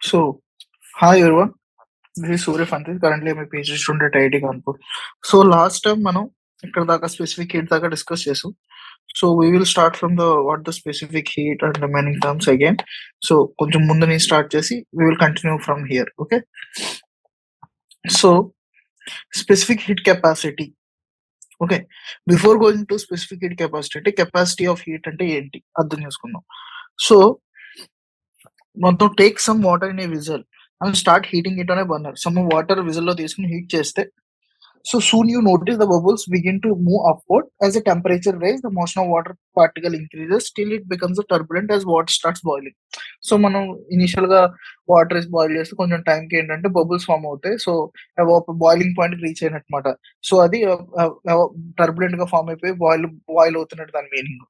So, hi everyone. This is Surya Fanti. Currently, I'm a PhD student at IIT Kanpur. So, last time మనం ఇక్కడ దాకా specific heat దాకా discuss చేసాం. So, we will start from the what the specific heat and the remaining terms again. So, కొంచెం ముందు నుంచి start చేసి we will continue from here. Okay. So, specific heat capacity. Okay. Before going to specific heat capacity of heat అంటే ఏంటి అర్థం చేసుకుందాం. So, మొత్తం take some water in a whistle and start heating it on a burner. Some water whistle లో తీసుకుని heat చేస్తే so soon you notice the bubbles begin to move upward as the temperature rise, the motion of water particle increases till it becomes a turbulent as water starts boiling. So మనం initial గా water వేసి boil చేస్తే కొంచెం టైంకి ఏంటంటే bubbles form అవుతాయి. So boiling point reach అయినమాట. So అది టర్బులెంట్ గా ఫామ్ అయిపోయి బాయిల్ అవుతున్నట్టు దాని meaning.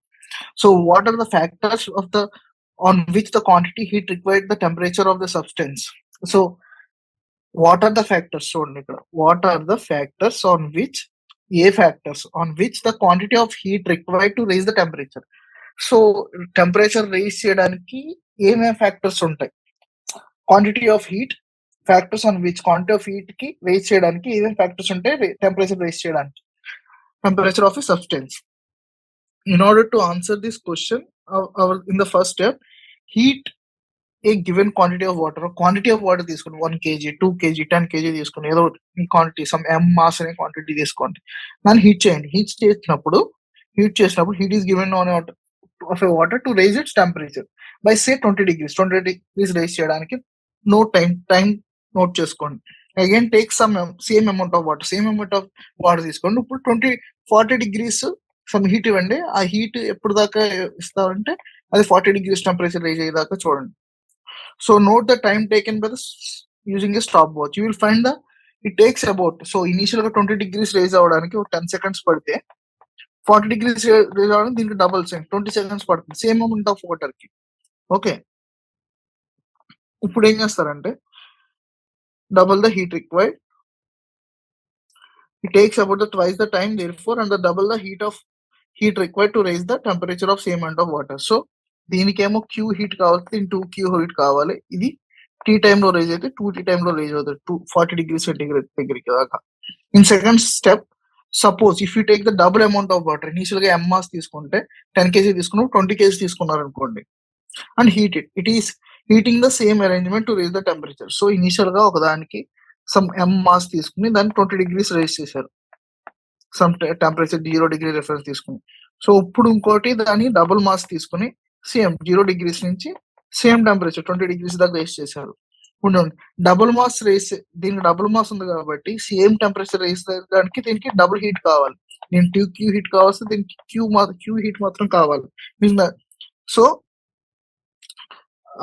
So what are the factors of the on which the quantity heat required the temperature of the substance. So what are the factors shown here? What are the factors on which the quantity of heat required to raise the temperature? So temperature raise చేయడానికి ఏమేం factors ఉంటాయి? Quantity of heat, factors on which quantity of heat కి race చేయడానికి ఏమేం factors ఉంటాయి temperature race చేయడానికి? Temperature of a substance. In order to answer this question, in the first step, heat a given quantity of water తీసుకోండి. 1 kg, 2 kg, 10 kg తీసుకోండి. ఏదో ఈ quantity some m mass అనే quantity తీసుకోండి. దాన్ని heat చేయండి. Heat చేసినప్పుడు heat is given on of a water to raise its temperature by say 20 degrees. 20 degrees raise చేయడానికి టైం నోట్ చేసుకోండి. Again take same amount of water తీసుకోండి. ఇప్పుడు 40 degrees some heat ఇవ్వండి. ఆ హీట్ ఎప్పుడు దాకా ఇస్తారంటే అది 40 degrees టెంపరేచర్ రైజ్ అయ్యేదాకా చూడండి. So note the time taken by using a stopwatch. You will find it takes about, so initial 20 degrees raise అవడానికి 10 seconds పడితే 40 degrees raise అవడానికి దీనికి డబుల్ 20 seconds పడుతుంది సేమ్ అమౌంట్ ఆఫ్ వాటర్ కి. Okay, ఇప్పుడు ఏం చేస్తారంటే double the heat required. It takes about twice the time therefore and the double the heat required to raise the temperature of same amount of water. So దీనికేమో Q heat కావాలి, దీనికి 2 queue heat కావాలి. ఇది tea time లో raise అయితే 2 tea time లో raise అవుతుంది 40 degrees centigrade దగ్గరికి దాకా. In second step, suppose if you take the double amount of water, initial గా మాస్ తీసుకుంటే 10 kg తీసుకున్నారు, 20 kg తీసుకున్నారు అనుకోండి, and it is heating the same arrangement to raise the temperature. So initial గా ఒకదానికి some mass తీసుకుని దాన్ని 20 degrees raise చేశారు, సమ్ టెంపరేచర్ 0 degree రిఫరెన్స్ తీసుకుని. సో ఇప్పుడు ఇంకోటి దాన్ని డబుల్ మాస్ తీసుకుని సేమ్ 0 degrees నుంచి సేమ్ టెంపరేచర్ 20 degrees దాకా రేస్ చేశారు. ఉండండి, డబుల్ మాస్ రేస్, దీనికి డబుల్ మాస్ ఉంది కాబట్టి సేమ్ టెంపరేచర్ రేస్ దానికి దీనికి డబుల్ హీట్ కావాలి. నేను 2 క్యూ హీట్ కావాల్సి దీనికి క్యూ హీట్ మాత్రం కావాలి. సో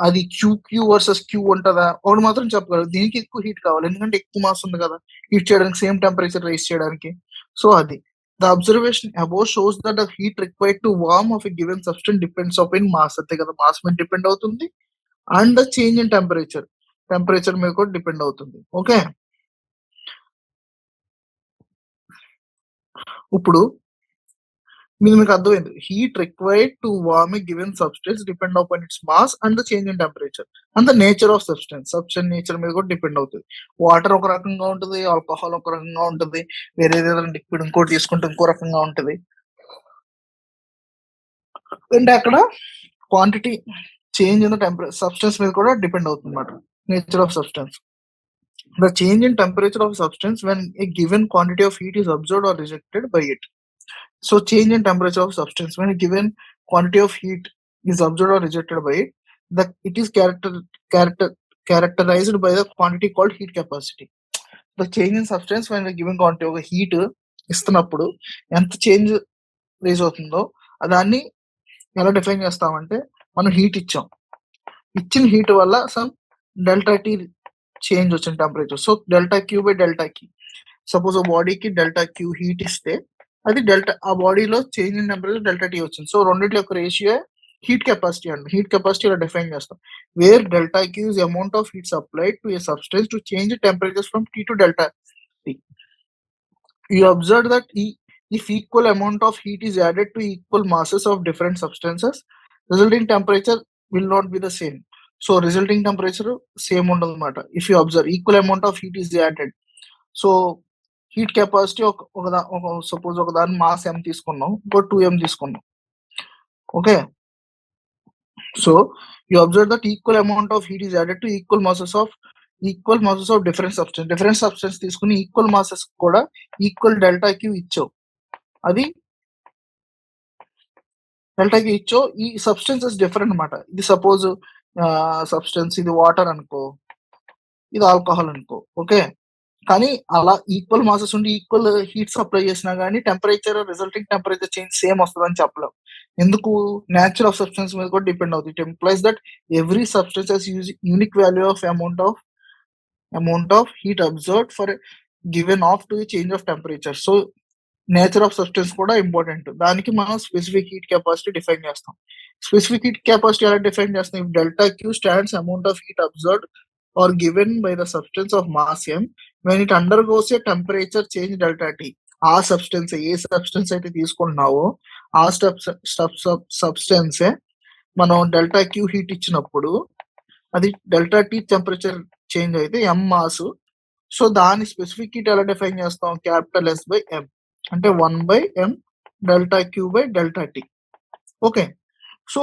అది క్యూ వర్సెస్ క్యూ ఉంటుందా ఒకటి మాత్రం చెప్పగలరు, దీనికి ఎక్కువ హీట్ కావాలి ఎందుకంటే ఎక్కువ మాస్ ఉంది కదా హీట్ చేయడానికి, సేమ్ టెంపరేచర్ రైస్ చేయడానికి. సో అది the observation above shows that the heat required to warm of a given substance depends upon mass. అంతే కదా, మాస్ మీద డిపెండ్ అవుతుంది and the change in temperature మీద కూడా డిపెండ్ అవుతుంది. ఓకే, ఇప్పుడు మీకు అర్థమైంది. Heat required to warm a given substance depend upon its mass and the change in temperature and the nature of substance nature మీద కూడా డిపెండ్ అవుతుంది. వాటర్ ఒక రకంగా ఉంటుంది, ఆల్కహాల్ ఒక రకంగా ఉంటుంది, వేరే ఏదైనా లిక్విడ్ ఇంకోటి తీసుకుంటే ఇంకో రకంగా ఉంటుంది. అంటే అక్కడ quantity change in the temperature substance మీద కూడా డిపెండ్ అవుతుంది అన్నమాట, nature of substance. The change in temperature of substance when a given quantity of heat is absorbed or rejected by it. So change in temperature of substance when a given quantity of heat is absorbed or rejected by it, it is characterized by the quantity called heat capacity. The change in substance when a given quantity of heat ఇస్తున్నప్పుడు ఎంత change raise అవుతుందో దాన్ని ఎలా define చేస్తామంటే, మనం heat ఇచ్చిన heat వల్ల some delta T change వచ్చిన temperature. So delta Q by delta కి, సపోజ్ బాడీకి డెల్టా క్యూ హీట్ ఇస్తే అది ఆ బాడీలో change in temperature delta T వచ్చింది. సో రెండింటి యొక్క రేషియో హీట్ కెపాసిటీ అండి. హీట్ కెపాసిటీ ఇలా డిఫైన్ చేస్తాం, where delta Q is amount of heat supplied to a substance to change temperature from T to delta T. You observe that if equal amount of heat is added to equal masses of different substances, resulting temperature will not be the same. So resulting temperature same ఉండదు అనమాట. If you observe equal amount of heat is added. So heat capacity suppose ఒక దాని mass m తీసుకున్నాం, ఇంకో 2m తీసుకున్నాం. Okay, so you observe that equal amount of heat is added to equal masses of different substance తీసుకుని equal masses కూడా equal delta queue ఇచ్చావు. అది delta queue ఇచ్చో, ఈ సబ్స్టెన్సెస్ డిఫరెంట్ అనమాట. ఇది సపోజ్ సబ్స్టెన్స్, ఇది వాటర్ అనుకో, ఇది ఆల్కహాల్ అనుకో. ఓకే, కానీ అలా ఈక్వల్ మాసెస్ ఉండి ఈక్వల్ హీట్ సప్లై చేసినా కానీ రిజల్టింగ్ టెంపరేచర్ చేంజ్ సేమ్ వస్తుందని చెప్పలేం. ఎందుకు? నేచర్ ఆఫ్ సబ్స్టెన్స్ మీద కూడా డిపెండ్ అవుతుంది. It employees that every substance has unique value of amount of heat observed for given off to change of temperature. So nature of substance కూడా important. దానికి మనం specific heat capacity define చేస్తాం. Specific heat capacity ఎలా define చేస్తాం? If delta queue stands amount of heat observed or given by the substance of mass m when it undergoes a temperature change delta T. ఆ substance ఏ substance అయితే తీసుకుంటున్నావో ఆ substance మనం delta Q heat ఇచ్చినప్పుడు అది delta T temperature change అయితే m mass. So దాని specific heat ఎలా define చేస్తాం? క్యాపిటల్ S బై m, అంటే 1/m delta Q by delta T. Okay, so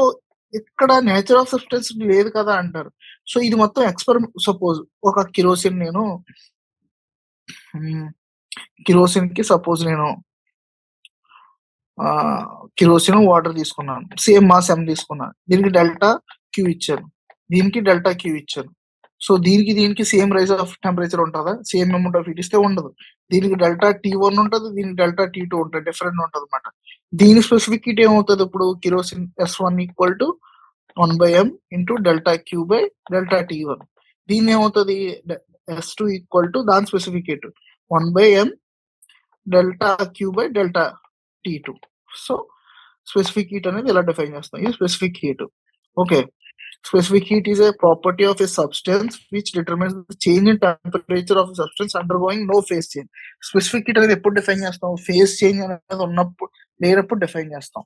ఇక్కడ నేచర్ ఆఫ్ సబ్స్టెన్స్ లేదు కదా అంటారు. సో ఇది మొత్తం ఎక్స్పెరిమెంట్. సపోజ్ ఒక కిరోసిన్ కి సపోజ్ నేను కిరోసిన్ వాటర్ తీసుకున్నాను, సేమ్ మాస్ m తీసుకున్నాను. దీనికి డెల్టా క్యూ ఇచ్చాను, దీనికి డెల్టా క్యూ ఇచ్చాను. సో దీనికి సేమ్ రైజ్ ఆఫ్ టెంపరేచర్ ఉంటుందా? సేమ్ అమౌంట్ ఆఫ్ హీట్ ఇస్తే ఉండదు. దీనికి డెల్టా T1 ఉంటుంది, దీనికి డెల్టా T2 ఉంటుంది, డిఫరెంట్ ఉంటుంది అనమాట. దీని స్పెసిఫిక్ హీట్ ఏమవుతుంది? ఇప్పుడు kerosene S1 equal to 1/m into delta Q by delta T1. దీన్ని ఏమవుతుంది? S2 ఈక్వల్ టు దాని specific heat 1/m delta Q by delta T2. So specific heat అనేది ఇలా డిఫైన్ చేస్తాం. ఇది specific heat. Okay, specific heat is a property of a substance which determines the change in temperature of a substance undergoing no phase change. Specific heat అనేది ఎప్పుడు define చేస్తాం? Phase change అనేది ఉన్నప్పుడు లేనప్పుడు డిఫైన్ చేస్తాం.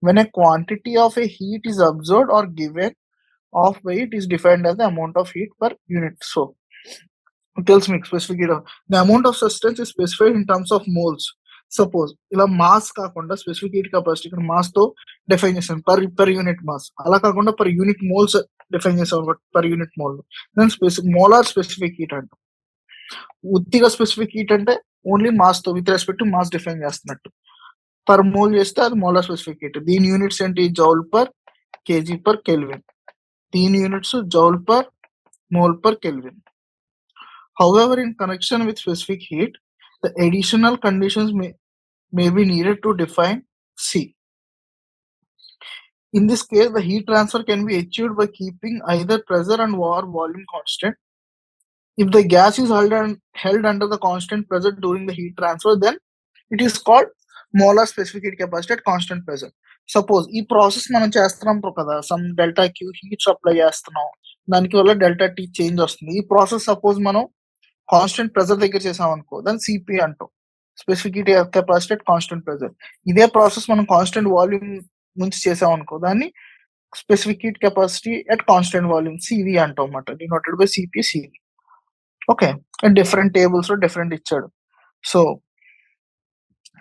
When a quantity of a heat is observed or given off by it is defined as the amount of heat per unit. So it tells me specific heat. The amount of substance is specified in terms of moles. Suppose ఇలా mass కాకుండా specific heat capacity ఇక్కడ mass తో define చేస్తాను, per unit mass. అలా కాకుండా per unit moles define చేస్తాం, per unit mole. దాని molar specific heat అంటాం. ఉత్తిగా స్పెసిఫిక్ హీట్ అంటే ఓన్లీ మాస్ తో with respect to mass define చేస్తున్నట్టు. పర్ మోల్ చేస్తే అది మోలార్ స్పెసిఫిక్ హీట్. దీని యూనిట్స్ ఏంటి? Joule per KG per kelvin. దీని units joule per mole per kelvin. However, in connection with specific heat, the additional conditions may be needed to define C. In this case, the heat transfer can be achieved by keeping either pressure and volume constant. If the gas is held under the constant pressure during the heat transfer, then it is called molar specific heat capacity at constant pressure. Suppose ఈ process మనం చేస్తున్నాం కదా, some delta Q heat supply చేస్తున్నాం, దానికి వల్ల delta T change వస్తుంది. ఈ process suppose మనం కాన్స్టెంట్ ప్రెజర్ దగ్గర చేసాం అనుకో, దాన్ని సిపి అంటాం, specific heat capacity at constant pressure. ఇదే ప్రాసెస్ మనం కాన్స్టెంట్ వాల్యూమ్ నుంచి చేసాం అనుకో, దాన్ని specific heat capacity at constant volume CV అంటాం అన్నమాట, denoted by CP CV. Okay, different tables లో డిఫరెంట్ ఇచ్చాడు. సో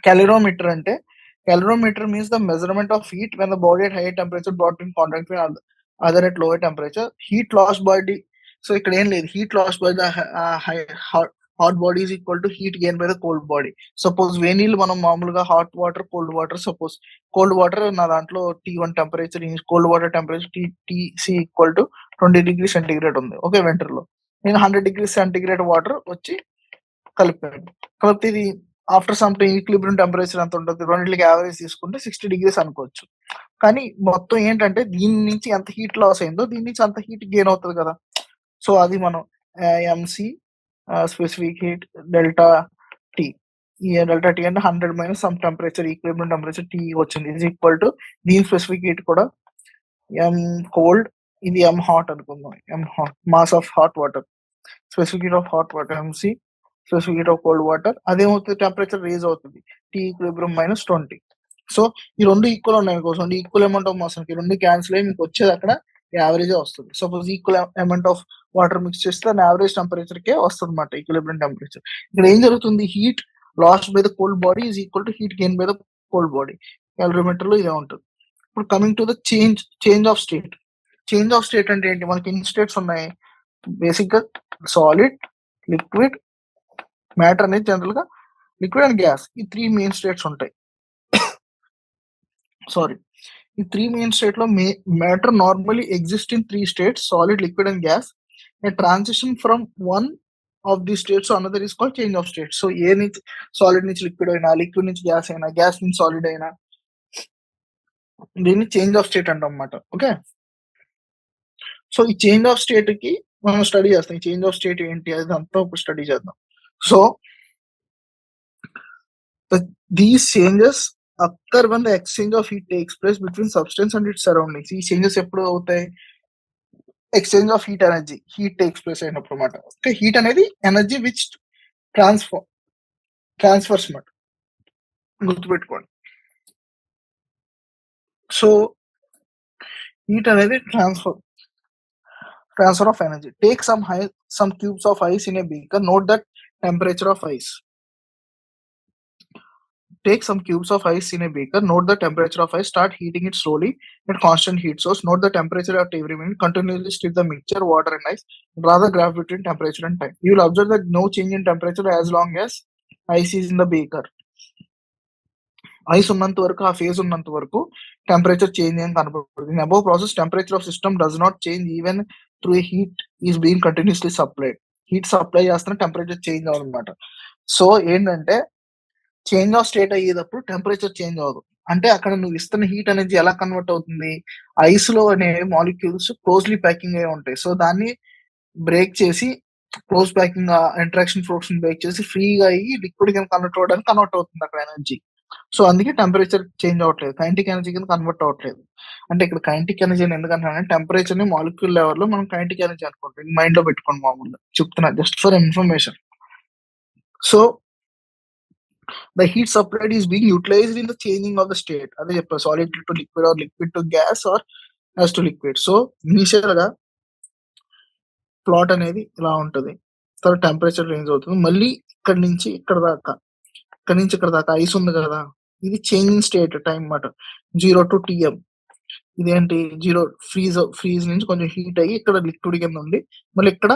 క్యాలరీమీటర్ అంటే, calorimeter means the measurement of heat when the body at higher temperature brought in contact with other at lower temperature. Heat lost by the, so ఇక్కడ ఏం లేదు, heat lost by the hot body is equal to heat gained by the cold body. Suppose వేనీళ్ళు మనం మామూలుగా hot water, cold water, suppose cold water నా దాంట్లో T1 temperature, cold water temperature TC equal to 20 degree centigrade ఉంది. Okay, వెంటర్ లో నేను 100 degree centigrade water వచ్చి కలిపాను. కాబట్టి ఇది after some time equilibrium temperature ఎంత ఉంటుంది, రెండింటికి యావరేజ్ తీసుకుంటే 60 డిగ్రీస్ అనుకోవచ్చు. కానీ మొత్తం ఏంటంటే దీని నుంచి ఎంత హీట్ లాస్ అయిందో దీని నుంచి అంత హీట్ గెయిన్ అవుతుంది కదా. సో అది మనం MC specific heat delta T, ఈ డెల్టా టీ అంటే 100 minus some temperature, equilibrium temperature T వచ్చింది, ఈజ్ ఈక్వల్ టు దీని స్పెసిఫిక్ హీట్ కూడా ఎం కోల్డ్, ఇది ఎం హాట్ అనుకుందాం, M hot mass of hot water, specific heat of hot water MC, specific heat of cold water. అదేమవుతుంది, temperature raise అవుతుంది, T equilibrium minus 20. So ఈ రెండు equal ఉన్నాయి కోసం ఈక్వల్ అమౌంట్ ఆఫ్ మాస్, ఈ రెండు క్యాన్సిల్ అయ్యి మీకు వచ్చేది అక్కడ యావరేజ్ వస్తుంది. Suppose equal amount of water mix చేస్తే దాని యావరేజ్ టెంపరేచర్ కే వస్తుంది అనమాట, ఈక్విలిబ్రియం టెంపరేచర్. ఇక్కడ ఏం జరుగుతుంది, heat last by the cold body is equal to heat gain by the cold body. Calorimeter లో ఇదే ఉంటుంది. ఇప్పుడు coming to the change of state. Change of state అంటే ఏంటి, మనకి ఎన్ని స్టేట్స్ ఉన్నాయి, బేసిక్ గా సాలిడ్, లిక్విడ్, మ్యాటర్ అనేది జనరల్ గా లిక్విడ్ అండ్ గ్యాస్, ఈ 3 మెయిన్ స్టేట్స్ ఉంటాయి. సారీ, ఈ 3 మెయిన్ స్టేట్ లో matter normally exist in 3 states, solid, liquid and gas. A transition from one of these states to another is called change of state. So ఏ నుంచి solid నుంచి liquid అయినా, liquid నుంచి gas అయినా, gas నుంచి solid అయినా, దీన్ని change of state అంటాం అన్నమాట. ఓకే, సో ఈ చేంజ్ ఆఫ్ స్టేట్ కి మనం స్టడీ చేస్తాం. ఈ చేంజ్ ఆఫ్ స్టేట్ ఏంటి అది అంతా ఇప్పుడు స్టడీ చేద్దాం. So these changes occur when the exchange of heat takes place between substance and its surroundings. ఈ చేంజెస్ ఎప్పుడు అవుతాయి, exchange of heat energy, heat takes place అయినప్పుడు అనమాట. ఓకే, హీట్ అనేది ఎనర్జీ విచ్ ట్రాన్స్ఫర్స్ మాట, గుర్తుపెట్టుకోండి. సో హీట్ అనేది transfer of energy. Take some cubes of ice in a beaker. Note that temperature of ice. Take some cubes of ice in a beaker. Note the temperature of ice. Start heating it slowly at constant heat source. Note the temperature at every minute. Continuously stir the mixture, water and ice. Draw the graph between temperature and time. You will observe that no change in temperature as long as ice is in the beaker. Ice ఉన్నంత వరకు, ఆ phase ఉన్నంత వరకు temperature change ఏం కనపడుతుంది. In above process temperature of system does not change even through a heat is being continuously supplied. Heat supply చేస్తున్న temperature change అవ్వదన్నమాట. So ఏంటంటే change of state అయ్యేటప్పుడు టెంపరేచర్ చేంజ్ అవ్వదు. అంటే అక్కడ నువ్వు ఇస్తున్న హీట్ అనేది ఎలా కన్వర్ట్ అవుతుంది, ఐస్ లో అనే మాలిక్యూల్స్ క్లోజ్లీ ప్యాకింగ్ అయి ఉంటాయి. సో దాన్ని బ్రేక్ చేసి, close packing interaction force break చేసి ఫ్రీగా అయ్యి లిక్విడ్ కింద కన్వర్ట్ అవుతుంది అక్కడ ఎనర్జీ. సో అందుకే టెంపరేచర్ చేంజ్ అవ్వట్లేదు, కైనెటిక్ ఎనర్జీ కింద కన్వర్ట్ అవ్వట్లేదు. అంటే ఇక్కడ కైనెటిక్ ఎనర్జీ ఎందుకంటే టెంపరేచర్ ని మాలిక్యూల్ లెవెల్ లో మనం కైనెటిక్ ఎనర్జీ అనుకుంటాం. మైండ్ లో పెట్టుకోండి, మామూలుగా చెప్తున్నా just for information. So the heat supplied is being utilized in the changing of the state. అదే చెప్పారు, solid to liquid or liquid to gas or gas to liquid. So initial గా plot అనేది ఇలా ఉంటుంది, తర్వాత టెంపరేచర్ రేంజ్ అవుతుంది. మళ్ళీ ఇక్కడ నుంచి ఇక్కడ దాకా ఐస్ ఉంది కదా, ఇది చేంజింగ్ స్టేట్ టైం అన్నమాట, 0 to TM. ఇదేంటి, జీరో ఫ్రీజ్ నుంచి కొంచెం హీట్ అయ్యి ఇక్కడ లిక్విడ్ కింద ఉండి, మళ్ళీ ఇక్కడ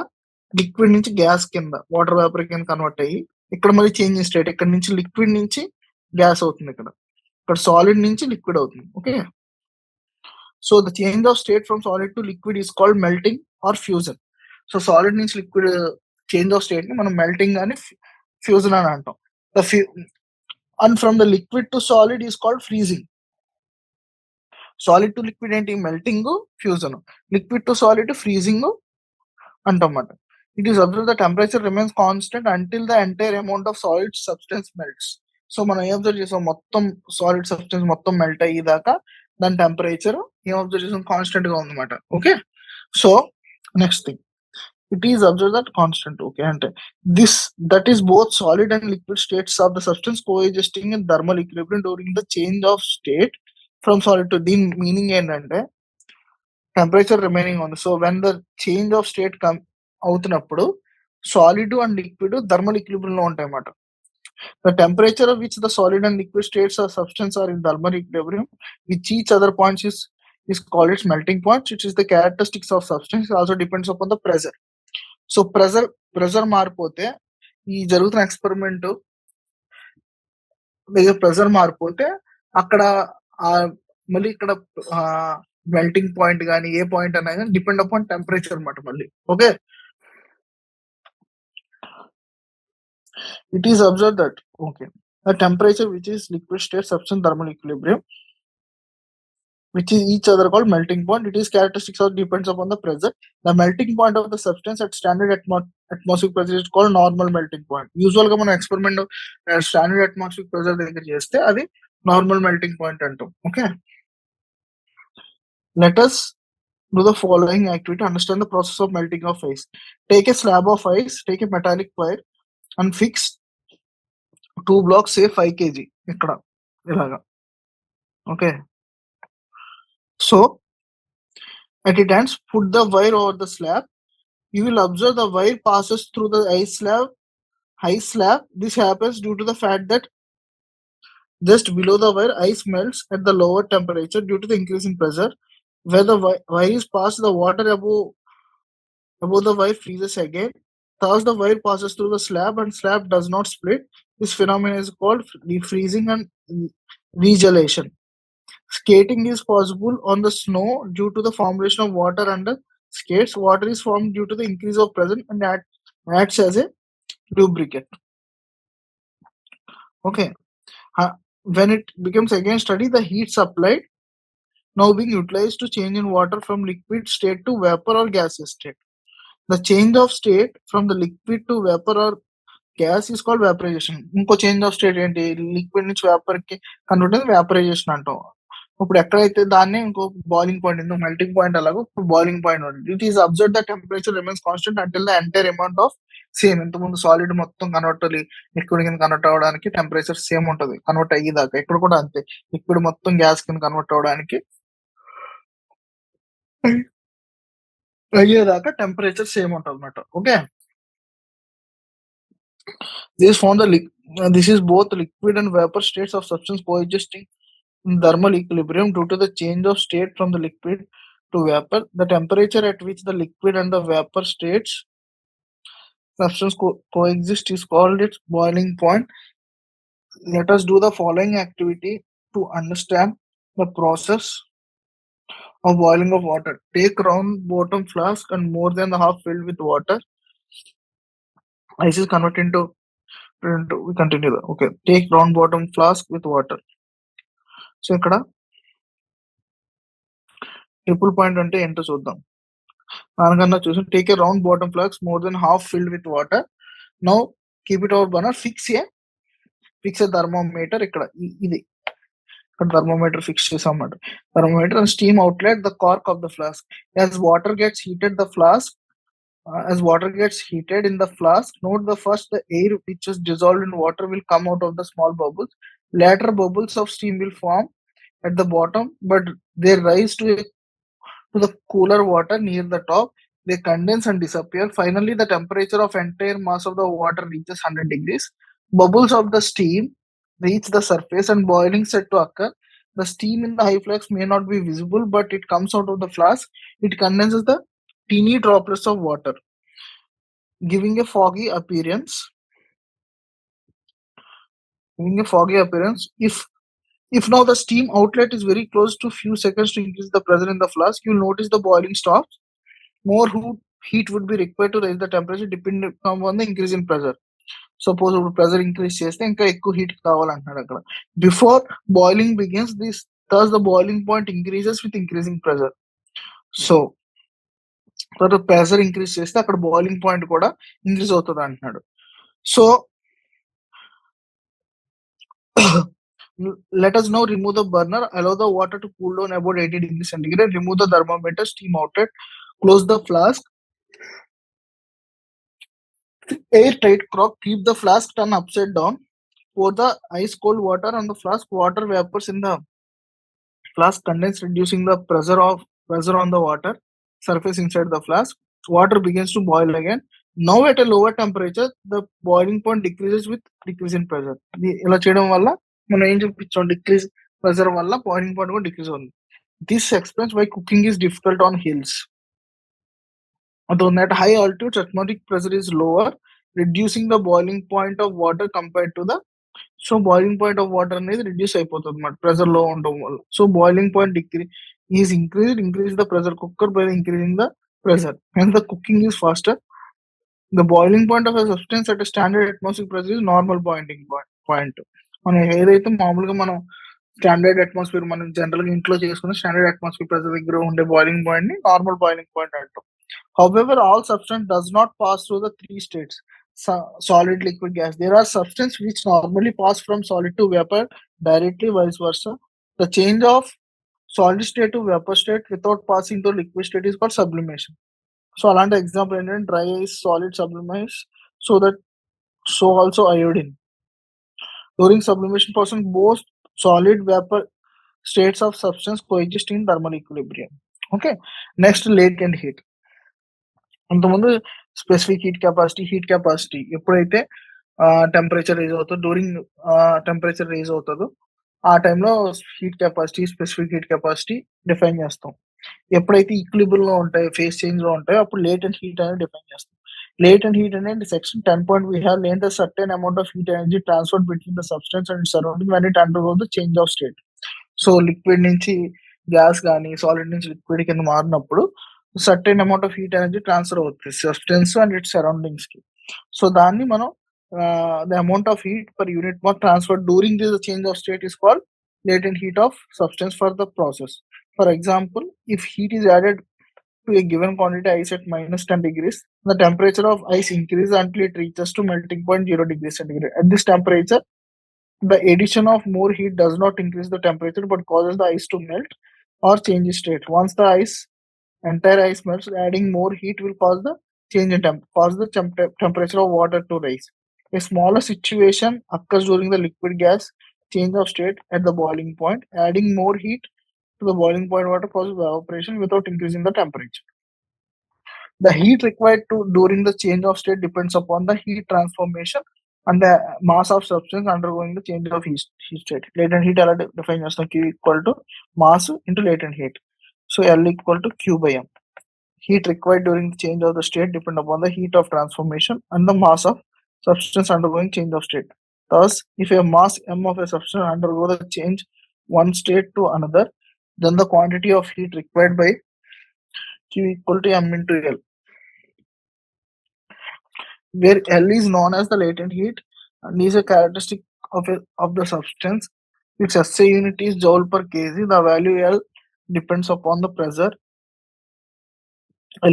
లిక్విడ్ నుంచి గ్యాస్ కింద వాటర్ వేపర్ కింద కన్వర్ట్ అయ్యి ఇక్కడ మళ్ళీ చేంజింగ్ స్టేట్, ఇక్కడ నుంచి లిక్విడ్ నుంచి గ్యాస్ అవుతుంది, ఇక్కడ సాలిడ్ నుంచి లిక్విడ్ అవుతుంది. Okay, so the change of state from solid to liquid is called melting or fusion. So solid నుంచి లిక్విడ్ చేంజ్ ఆఫ్ స్టేట్ ని మనం మెల్టింగ్ అని ఫ్యూజన్ అని అంటాం. And from the liquid to solid is called freezing. Solid to liquid ఏంటి, melting, fusion. Liquid to solid freezing అంటమాట. It is observe the temperature remains constant until the entire amount of solid substance melts. So మనం ఏం observe చేసాం, మొత్తం solid substance మొత్తం melt అయ్యేదాకా దాని temperature ఏం అబ్జర్వ్ చేసాం, కాన్స్టెంట్ గా ఉందన్నమాట. Okay, so next thing, it is observe that constant. Okay, అంటే that is both solid and liquid states of the substance coexisting in thermal equilibrium during the change of state from solid to. దీని meaning ఏంటంటే temperature remaining ఉంది. So when the change of state అవుతున్నప్పుడు solid and liquid thermal equilibrium లో ఉంటాయి అన్నమాట. The temperature at which the solid and liquid states of substance are in thermal equilibrium with each other points is called its melting point, which is the characteristics of substance. It also depends upon the pressure. So pressure మారిపోతే ఈ జరుగుతున్న experiment pressure మారిపోతే అక్కడ మళ్ళీ ఇక్కడ melting point కానీ ఏ point అన్నా కానీ డిపెండ్ అపాన్ టెంపరేచర్ అనమాట మళ్ళీ. Okay, it is observed that the temperature which is liquid state substance thermal equilibrium, which is each other called melting point. It is characteristics or depends upon the pressure. The melting point of the substance at standard atmospheric pressure is called normal melting point. Usual గా మనం experiment standard atmosphere pressure దగ్గర చేస్తే అది normal melting point అంటాం. Okay, let us do the following activity to understand the process of melting of ice. Take a slab of ice, take a metallic wire and fix 2 blocks, say 5 kg ఇక్కడ ఇలాగా. Okay, so At it ends, put the wire over the slab. You will observe the wire passes through the ice slab. This happens due to the fact that just below the wire, ice melts at the lower temperature due to the increase in pressure. Where the wire is passed, the water above the wire freezes again. Thus, the wire passes through the slab and slab does not split. This phenomenon is called freezing and regelation. Skating is possible on the snow due to the formation of water under skates. Water is formed due to the increase of pressure and acts as a lubricant. Okay. When it becomes again steady, the heat supplied now being utilized to change in water from liquid state to vapor or gaseous state. The change of state from the liquid to vapor or gas is called vaporization. ఇంకో change of state ఏంటి, liquid నుంచి vapour కి convert అయితే vaporisation అంటాం. ఇప్పుడు ఎక్కడైతే దాన్ని ఇంకో బాయిలింగ్ పాయింట్ ఇంకో మెల్టింగ్ పాయింట్ అలాగో బాయిలింగ్ పాయింట్ ఉంటుంది. It is observe the temperature remains constant until the entire amount of same. ఇంతకుముందు సాలిడ్ మొత్తం కన్వర్ట్ లిక్విడ్ కింద కన్వర్ట్ అవ్వడానికి టెంపరేచర్ సేమ్ ఉంటుంది కన్వర్ట్ అయ్యేదాకా. ఇక్కడ కూడా అంతే, లిక్విడ్ మొత్తం గ్యాస్ కింద కన్వర్ట్ అవ్వడానికి అయ్యేదాకా టెంపరేచర్ సేమ్ ఉంటుంది అన్నమాట. Okay, this found this is both liquid and vapor states of substance coexisting in thermal equilibrium due to the change of state from the liquid to vapor. The temperature at which the liquid and the vapor states substance coexist is called its boiling point. Let us do the following activity to understand the process of boiling of water. Take round bottom flask and more than the half filled with water. Ice is converted into we continue. Okay, take round bottom flask with water. So ఇక్కడ triple point అంటే ఏంటో చూద్దాం. దానికన్నా చూసి take a round bottom flask more than half filled with water. Now keep it our burner. Fix A thermometer. ఇక్కడ ఇది ఇక్కడ thermometer fix చేసామన్నమాట. Thermometer and steam outlet the cork of the flask. As water gets heated the flask as water gets heated in the flask, note the air which is dissolved in water will come out of the small bubbles. Later bubbles of steam will form at the bottom, but they rise to the cooler water near the top. They condense and disappear. Finally, the temperature of entire mass of the water reaches 100 degrees. Bubbles of the steam reach the surface and boiling set to occur. The steam in the high flux may not be visible, but it comes out of the flask. It condenses the teeny droplets of water, giving a foggy appearance. If now the steam outlet is very close to few seconds to increase the pressure in the flask, you'll notice the boiling stops. More heat would be required to raise the temperature depending on the increase in pressure. Suppose pressure increase చేస్తే ఇంకా ఎక్కువ heat కావాలంటున్నాడు అక్కడ. Before boiling begins, thus the boiling point increases with increasing pressure. So తర్వాత pressure increase చేస్తే అక్కడ boiling point కూడా increase అవుతుంది అంటున్నాడు. So let us now remove the burner. Allow the water to cool down about 80 degrees centigrade. Remove the thermometer, steam outlet, close the flask. Airtight cork. Keep the flask turned upside down. Pour the ice cold water on the flask. Water vapors in the flask condense, reducing the pressure on the water surface inside the flask. Water begins to boil again. Now at a lower temperature, the boiling point decreases with decrease in pressure. ఇలా చేయడం వల్ల మనం ఏం చూపించాం, decrease pressure వల్ల boiling point కూడా decrease అవుతుంది. This explains why cooking is difficult on hills. At high altitudes, atmospheric pressure is lower, reducing the boiling point of water compared to the boiling point of water అనేది reduce అయిపోతుంది అన్నమాట pressure లో ఉండడం వల్ల. So boiling point increase the pressure cooker by increasing the pressure. Hence the cooking is faster. The boiling point of a substance at a standard atmospheric pressure is normal boiling point. మనం ఏదైతే మామూలుగా మనం standard atmosphere మనం general గా ఇంట్లో చేసుకున్న standard atmosphere pressure దగ్గర ఉండే బాయిలింగ్ పాయింట్ ని నార్మల్ బాయిలింగ్ పాయింట్ అంటాం. However, all substance does not pass through the three states: solid, liquid, gas. There are substances which normally pass from solid to vapor directly, vice versa. The change of solid state to vapor state without passing to liquid state is called sublimation. So అలాంటి example ఏంటంటే dry ice, solid sublimise, so also iodine. During sublimation process, both solid vapor states of substance coexist in thermal equilibrium. Okay. Next latent heat. అంతకుముందు specific heat capacity ఎప్పుడైతే temperature raise అవుతుందో, during temperature raise అవుతుందో ఆ టైంలో specific heat capacity define చేస్తాం. ఎప్పుడైతే equilibrium లో ఉంటాయి, ఫేస్ చేంజ్ లో ఉంటాయో అప్పుడు లేటెంట్ హీట్ అనేది డిఫైన్ చేస్తాం. Latent heat అనేది section 10 point we have learned a certain amount of heat energy transferred between the substance and surrounding when it undergoes the change of state. So liquid నుంచి gas కానీ solid నుంచి liquid కింద మారినప్పుడు certain amount of heat అనేది transfer అవుతుంది substance and it's surroundings కి. So దాన్ని మనం the amount of heat per unit mass transfer during this change of state is called latent heat of substance for the process. For example, if heat is added to a given quantity ice at minus 10 degrees, the temperature of ice increases until it reaches to melting point 0 degrees centigrade. At this temperature, the addition of more heat does not increase the temperature but causes the ice to melt or change its state. Once the entire ice melts, adding more heat will cause the temperature of water to rise. A smaller situation occurs during the liquid gas change of state at the boiling point. Adding more heat to the boiling point water causes evaporation without increasing the temperature. The heat required during the change of state depends upon the heat transformation and the mass of substance undergoing the change of heat state. Latent heat defined as Q equal to mass into latent heat. So L equal to Q by M. Heat required during the change of the state depend upon the heat of transformation and the mass of substance undergoing change of state. Thus, if a mass M of a substance undergo the change one state to another, then the quantity of heat required by Q equal to M into L, where L is known as the latent heat and is a characteristic of the substance. Its SI unit is joule per kg. The value L depends upon the pressure.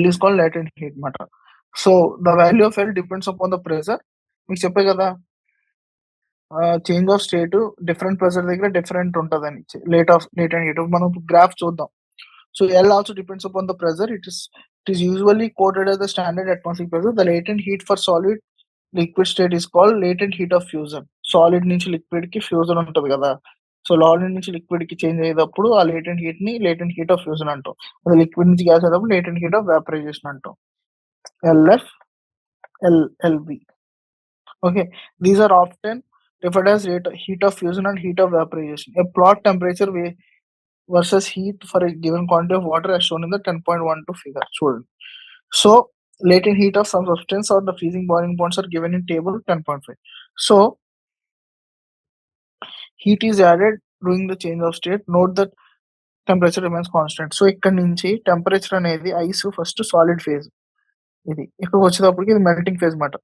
L is called latent heat matter. So the value of L depends upon the pressure. మీకు చెప్పే కదా change of state different pressure దగ్గర different ఉంటుందని latent heat మనం graph చూద్దాం. So L also depends upon the pressure. It is usually quoted as the standard atmospheric pressure. The latent heat for solid liquid state is called latent heat of fusion. Solid నుంచి liquid కి fusion ఉంటుంది కదా, so solid నుంచి liquid కి change అయ్యేటప్పుడు ఆ latent heat ని latent heat of fusion అంటాం. అది లిక్విడ్ నుంచి గ్యాస్ అయ్యేటప్పుడు లేటెంట్ హీట్ ఆఫ్ వేపరైజేషన్ అంటాం. LF, LB. Okay, these are often referred as heat of fusion and heat of vaporization. A plot temperature versus heat for a given quantity of water as shown in the 10.12 figure. So latent heat of some substance or the freezing boiling points are given in table 10.5. So heat is added during the change of state. Note that temperature remains constant. So ఇక్కడ నుంచి temperature అనేది ice first solid phase, ఇది ఇక్కడికి వచ్చేటప్పటికి ఇది melting phase మాట.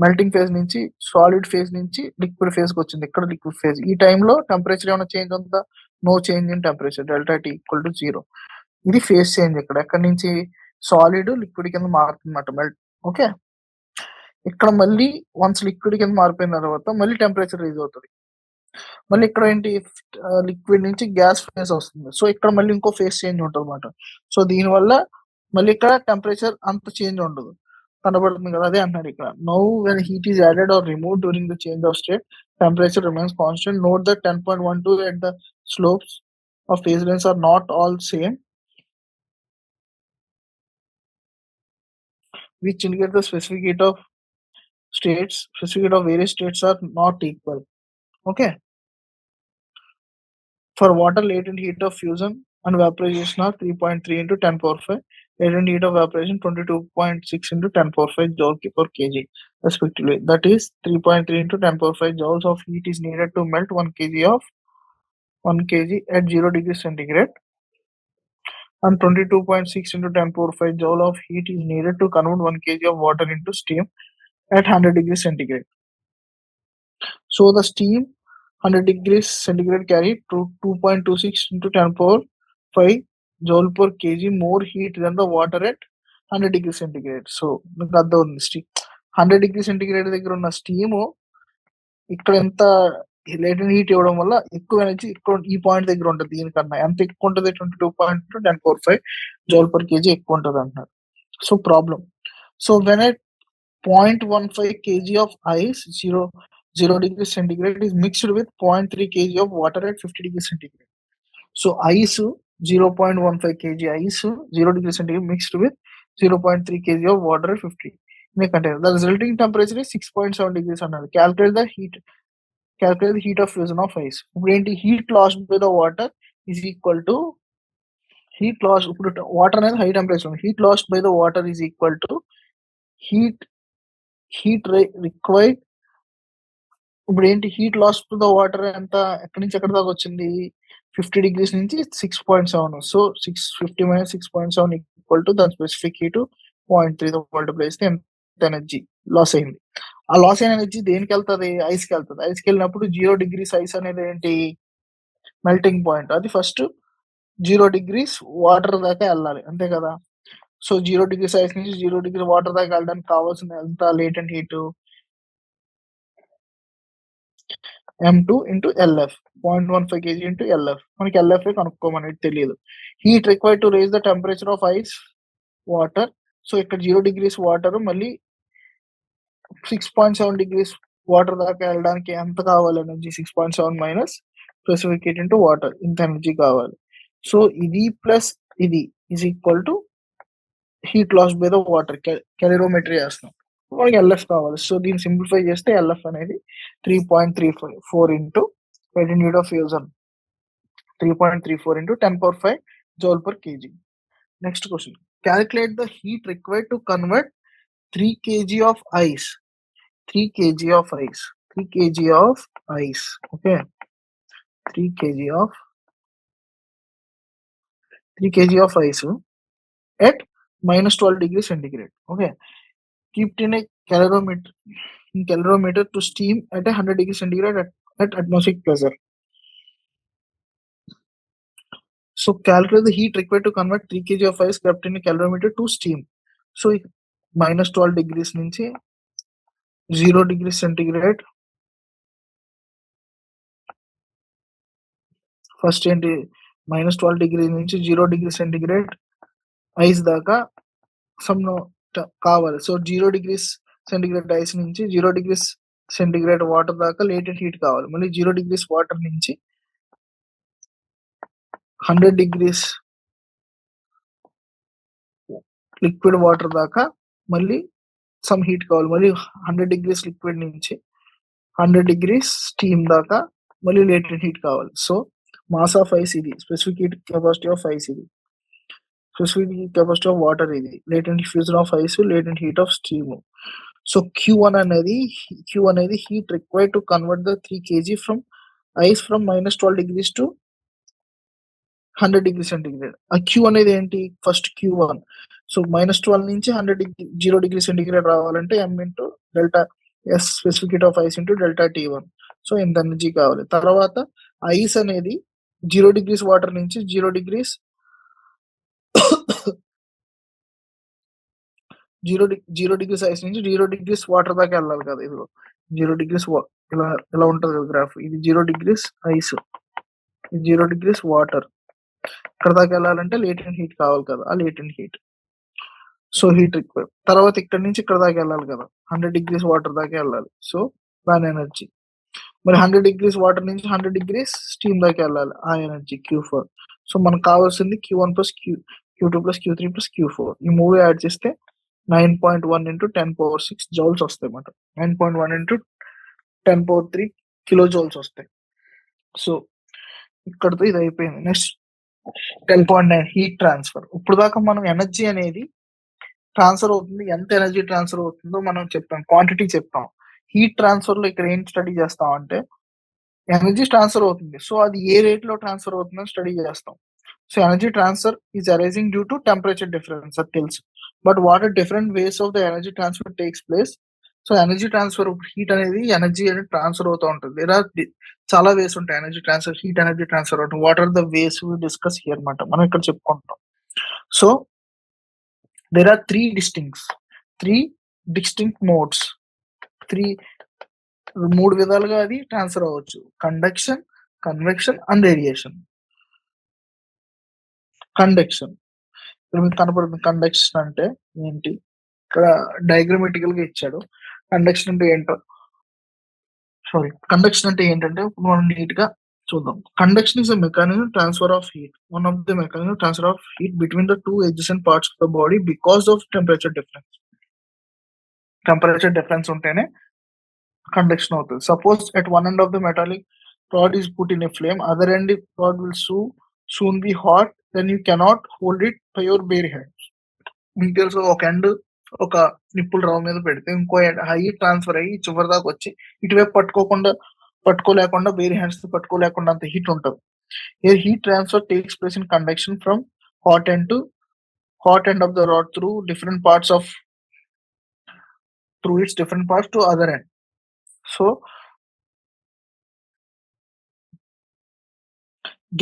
Melting phase నుంచి solid phase నుంచి లిక్విడ్ ఫేజ్ కి వచ్చింది. ఇక్కడ లిక్విడ్ ఫేజ్ ఈ టైంలో టెంపరేచర్ ఏమైనా చేంజ్ ఉందా? No change in temperature, delta T equal to 0. ఇది ఫేజ్ చేంజ్. ఇక్కడ ఎక్కడి నుంచి సాలిడ్ లిక్విడ్ కింద మారుతుంది అన్నమాట మెల్ట్. ఓకే, ఇక్కడ మళ్ళీ వన్స్ లిక్విడ్ కింద మారిపోయిన తర్వాత మళ్ళీ టెంపరేచర్ రైజ్ అవుతుంది. మళ్ళీ ఇక్కడ ఏంటి లిక్విడ్ నుంచి గ్యాస్ ఫేజ్ వస్తుంది. సో ఇక్కడ మళ్ళీ ఇంకో ఫేజ్ చేంజ్ ఉంటుంది అన్నమాట. సో దీనివల్ల మళ్ళీ ఇక్కడ టెంపరేచర్ అంత చేంజ్ ఉండదు, కనబడుతుంది కదా, అదే అంటున్నారు ఇక్కడ. Now when heat is added or remove during the change of state, temperature remains constant. Note that 10.12 at the slopes of phase lengths are not all same, which indicate the specific heat of various states are not equal. Okay. For water, latent heat of fusion and vaporization are 3.3 into 10 power 5. Latent heat of evaporation 22.6 into 10 power 5 joule per kg respectively. That is 3.3 into 10 power 5 joules of heat is needed to melt 1 kg at 0 degrees centigrade, and 22.6 into 10 power 5 joule of heat is needed to convert 1 kg of water into steam at 100 degrees centigrade. So the steam 100 degrees centigrade carry 2.26 into 10 power 5 joule per kg more heat than the water at 100 degrees centigrade. So మీకు అర్థం ఉంది, 100 degrees centigrade దగ్గర ఉన్న steam ఇక్కడ ఎంత latent heat ఇవ్వడం వల్ల ఎక్కువ ఎనర్జీ ఇక్కడ ఈ పాయింట్ దగ్గర ఉంటుంది. దీనికన్నా ఎంత ఎక్కువ ఉంటుంది? 22.10 జౌల్ పర్ కేజీ ఎక్కువ ఉంటుంది అంటున్నారు. So problem, so when at 0.15 kg of ice 0 degrees centigrade is mixed with 0.3 kg of water at 50 degrees centigrade. So ice 0.15 kg ice, 0 degree centigrade mixed with 0.3 kg of water at 50 in a container. The resulting temperature is 6.7 degrees అన్నది. Calculate the heat of fusion of ice. ఇప్పుడు ఏంటి, heat lost by the water is equal to heat loss. ఇప్పుడు water అనేది high temperature, heat lost by the water is equal to heat required. ఇప్పుడు ఏంటి, heat loss to the water ఎంత, ఎక్కడి నుంచి ఎక్కడి దాకా వచ్చింది, 50 degrees నుంచి 6.7. సో 650 - 6.7 ఈక్వల్ టు దాని స్పెసిఫిక్ హీట్ 0.3 మల్టిప్లై చేస్తే ఎంత ఎనర్జీ లాస్ అయింది. ఆ లాస్ అయిన ఎనర్జీ దేనికి వెళ్తుంది, ఐస్కి వెళ్తుంది. ఐస్కి వెళ్ళినప్పుడు 0 degrees ఐస్ అనేది ఏంటి, మెల్టింగ్ పాయింట్. అది ఫస్ట్ 0 degrees వాటర్ దాకా వెళ్ళాలి, అంతే కదా. సో 0 degrees ఐస్ నుంచి 0 degrees వాటర్ దాకా వెళ్ళడానికి కావాల్సిన ఎంత latent heat, M2 into LF, 0.15 kg into LF. మనకి LF కనుక్కోమనేది తెలియదు. Heat required to raise the temperature of ice water. So ఇక్కడ 0 degrees వాటర్ మళ్ళీ 6.7 degrees వాటర్ దాకా వెళ్ళడానికి ఎంత కావాలి energy, 6.7 minus specific heat into water, ఇంత ఎనర్జీ కావాలి. సో ఇది ప్లస్ ఇది is equal to heat loss by the water, calorimetry చేస్తాం, మనకి ఎల్ఎఫ్ కావాలి. సో దీన్ని సింప్లిఫై చేస్తే ఎల్ఎఫ్ అనేది 3.34 into magnitude of fusion, 3.34 into 10⁵ joule per kg. Next question, calculate the heat required to convert 3 kg of ice, 3 kg of ice, 3 kg of ice, okay, 3 kg of 3 kg of ice at -12 degrees centigrade, okay. Kept in a calorimeter to steam at 100 degrees centigrade at atmospheric pressure. So calculate the heat required to convert 3 kg of ice kept in a calorimeter to steam. So -12 degrees నుంచి 0 degrees centigrade, first ఏంటి, -12 degrees నుంచి 0 degrees centigrade ice దాకా some కావాలి. So 0 degrees centigrade ice నుంచి 0 degrees centigrade water దాకా latent heat కావాలి. మళ్ళీ 0 degrees water నుంచి 100 degrees లిక్విడ్ వాటర్ దాకా మళ్ళీ సమ్ హీట్ కావాలి. మళ్ళీ 100 degrees లిక్విడ్ నుంచి 100 degrees స్టీమ్ దాకా మళ్ళీ లేటెంట్ హీట్ కావాలి. సో మాస్ ఆఫ్ ఐస్ ఇది, specific heat capacity of ice ఇది, specific heat capacity of water ఇది, latent fusion of ice, latent heat of steam. So Q1 అనేది heat required to convert the 3 kg from ice from -12 degrees to 100 degrees centigrade. ఆ Q అనేది ఏంటి, first Q1. So -12 నుంచి 0 degrees centigrade రావాలంటే M into delta S specific heat of ice into delta T1. So ఇంత energy కావాలి. తర్వాత ice అనేది 0 degrees water నుంచి 0 degrees 0 degrees ఐస్ నుంచి 0 degrees వాటర్ దాకా వెళ్ళాలి కదా. ఇది 0 degrees ఇలా ఉంటుంది కదా గ్రాఫ్. ఇది 0 degrees ఐస్, 0 degrees వాటర్, ఇక్కడ దాకా వెళ్ళాలంటే లేటెంట్ హీట్ కావాలి కదా, ఆ latent heat. So heat required. తర్వాత ఇక్కడ నుంచి ఇక్కడ దాకా వెళ్ళాలి కదా, 100 degrees వాటర్ దాకా వెళ్ళాలి. సో దాని ఎనర్జీ. మరి 100 degrees వాటర్ నుంచి 100 degrees స్టీమ్ దాకా వెళ్ళాలి, ఆ ఎనర్జీ Q4. సో మనకు కావాల్సింది Q1 + Q2 + Q3 + Q4. ఈ మూడు యాడ్ చేస్తే 9.1 × 10⁶ జౌల్స్ వస్తాయి అన్నమాట. 9.1 × 10⁻³ కిలో జౌల్స్ వస్తాయి. సో ఇక్కడతో ఇది అయిపోయింది. Next 10.9 heat transfer. ఇప్పుడు దాకా మనం ఎనర్జీ అనేది ట్రాన్స్ఫర్ అవుతుంది, ఎంత ఎనర్జీ ట్రాన్స్ఫర్ అవుతుందో మనం చెప్పాం, క్వాంటిటీ చెప్పాం. హీట్ ట్రాన్స్ఫర్ లో ఇక్కడ ఏం స్టడీ చేస్తాం అంటే ఎనర్జీ ట్రాన్స్ఫర్ అవుతుంది, సో అది ఏ రేట్ లో ట్రాన్స్ఫర్ అవుతుందో స్టడీ చేస్తాం. So energy transfer is arising due to temperature difference, అది తెలుసు. But what are different ways of the energy transfer takes place. So energy transfer, heat అనేది ఎనర్జీ అనేది ట్రాన్స్ఫర్ అవుతూ ఉంటుంది. చాలా వేస్ ఉంటాయి energy transfer, heat energy transfer అవుతుంది. What are the ways we discuss here అన్నమాట, మనం ఇక్కడ చెప్పుకుంటాం. So there are three distinct modes. మూడు విధాలుగా అది ట్రాన్స్ఫర్ అవ్వచ్చు: conduction, convection and radiation. Conduction ఇక్కడ మీకు కనపడుతుంది. కండక్షన్ అంటే ఏంటి, ఇక్కడ డయాగ్రమాటికల్ గా ఇచ్చాడు. కండక్షన్ అంటే ఏంటంటే ఇప్పుడు మనం నీట్ గా చూద్దాం. Conduction is a mechanism transfer of heat. One of the mechanism transfer of heat between the two adjacent parts of the body because of temperature difference. Temperature difference ఉంటేనే conduction అవుతుంది. Suppose at one end of the metallic rod is put in a flame, other end rod will soon be hot, then you cannot hold it by your bare hand. మీకు తెలుసు ఒక end ఒక నిప్పుల రవ్వ మీద పెడితే ఇంకో హై ట్రాన్స్ఫర్ అయ్యి చివరి దాకా వచ్చి ఇటువైపు పట్టుకోలేకుండా వేరే హ్యాండ్స్ తో పట్టుకోలేకుండా అంత హీట్ ఉంటుంది. Here heat transfer takes place in conduction from hot end of the rod through its different parts to other end. So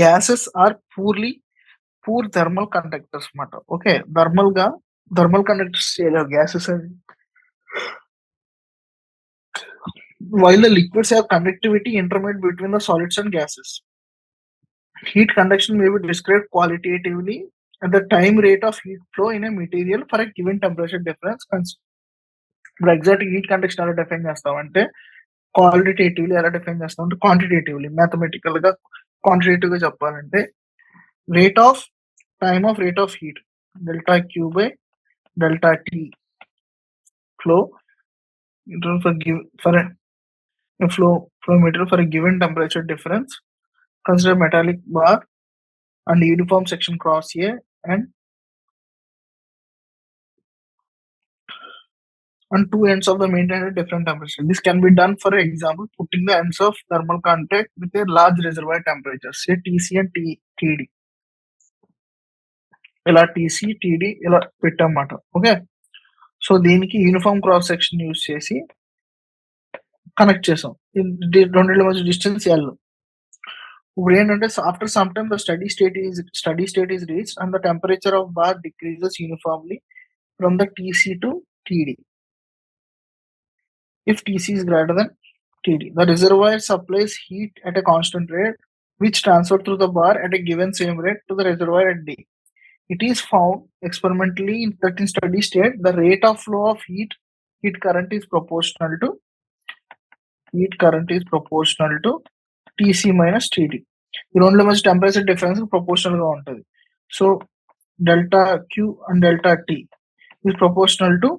gases are poor thermal conductors మాట. ఓకే, థర్మల్ కండక్టర్స్ చేయలేవు gases అని. While the liquids have conductivity intermediate between the solids and gases. Heat conduction may be described qualitatively at the time rate of heat flow in a material for a given temperature difference. ఇప్పుడు exact heat conduction ఎలా define చేస్తామంటే qualitatively ఎలా define చేస్తామంటే quantitatively mathematical గా quantitative గా చెప్పాలంటే rate of heat delta Q by delta T flow for a flow material for a given temperature difference. Consider metallic bar and uniform section cross A and on two ends of the maintain at different temperature. This can be done, for example, putting the ends of thermal contact with a large reservoir temperature, say TC and TD. ఇలా TC TD ఇలా పెట్టామన్నమాట. Okay, so దీనికి uniform cross section use చేసి connect చేసాం. రెండింటి మధ్య distance L. ఇప్పుడు ఏంటంటే after some time the steady state is reached and the temperature of bar decreases uniformly from the TC to TD. If TC is greater than TD, the reservoir supplies heat at a constant rate, which transfers through the bar at a given same rate to the reservoir at D. It is found experimentally that in steady state, the rate of flow of heat current is proportional to TC minus TD. ఈ రెండులో మధ్య temperature difference proportional గా ఉంటుంది. So delta Q and delta T is proportional to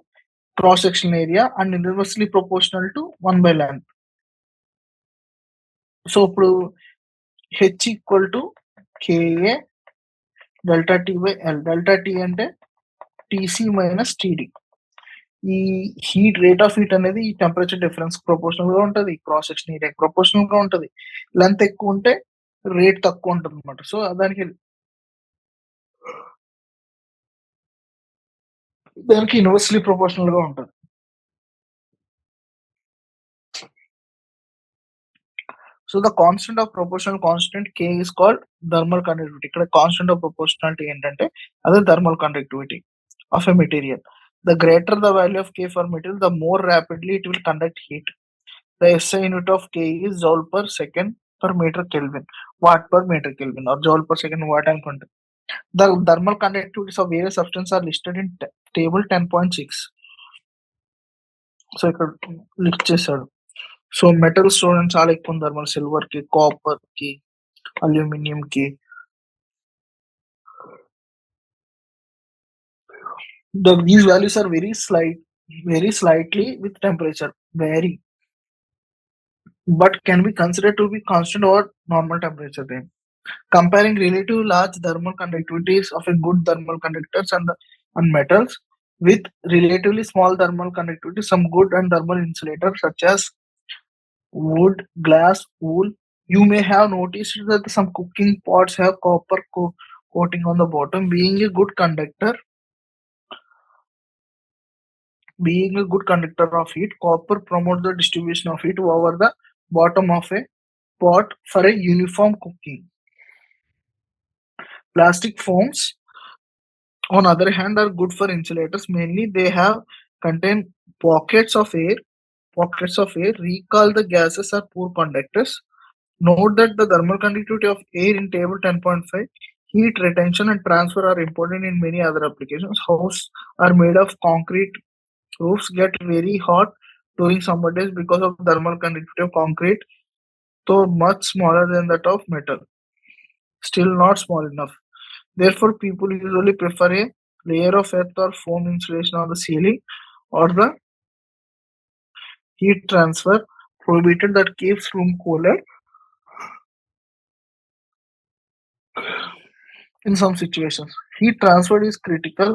cross section area and inversely proportional to 1 by length. So ఇప్పుడు H equal to KA delta T by L. Delta T అంటే TC minus TD. ఈ heat rate of heat అనేది ఈ temperature difference proportional గా ఉంటుంది, cross section area proportional గా ఉంటుంది. Length ఎక్కువ ఉంటే రేట్ తక్కువ ఉంటుంది అనమాట. సో దానికి ఇన్వర్స్లీ ప్రపోర్షనల్ గా ఉంటుంది. So the constant of proportional constant K is called thermal conductivity. ఇక్కడ constant of proportionality ఏంటంటే అదే thermal conductivity of a material. The greater the value of K for material, the more rapidly it will conduct heat. The SI unit of K is joule per second per meter Kelvin, watt per meter Kelvin, or joule per second watt అనుకుంటే. The thermal conductivities of various substances are listed in table 10.6. So ఇక్కడ list చేశాడు. So metals చూడండి చాలా ఎక్కువ ఉంది thermal, silver కి, copper కి, aluminium కి. These values are very slightly with temperature vary, but can be considered to be constant over normal temperature range. Comparing relative large thermal conductivities of a good thermal conductors and metals with relatively small thermal conductivity, some good and thermal insulators such as wood, glass, wool. You may have noticed that some cooking pots have copper coating on the bottom. Being a good conductor of heat, copper promotes the distribution of heat over the bottom of a pot for a uniform cooking. Plastic foams, on other hand, are good for insulators. Mainly they have contain pockets of air. Recall the gases are poor conductors. Note that the thermal conductivity of air in table 10.5, heat retention and transfer are important in many other applications. Houses are made of concrete. Roofs get very hot during summer days because of thermal conductivity of concrete. though much smaller than that of metal, still not small enough. Therefore, people usually prefer a layer of earth or foam insulation on the ceiling or the heat transfer prohibited that keeps room cooler in some situations. Heat transfer is critical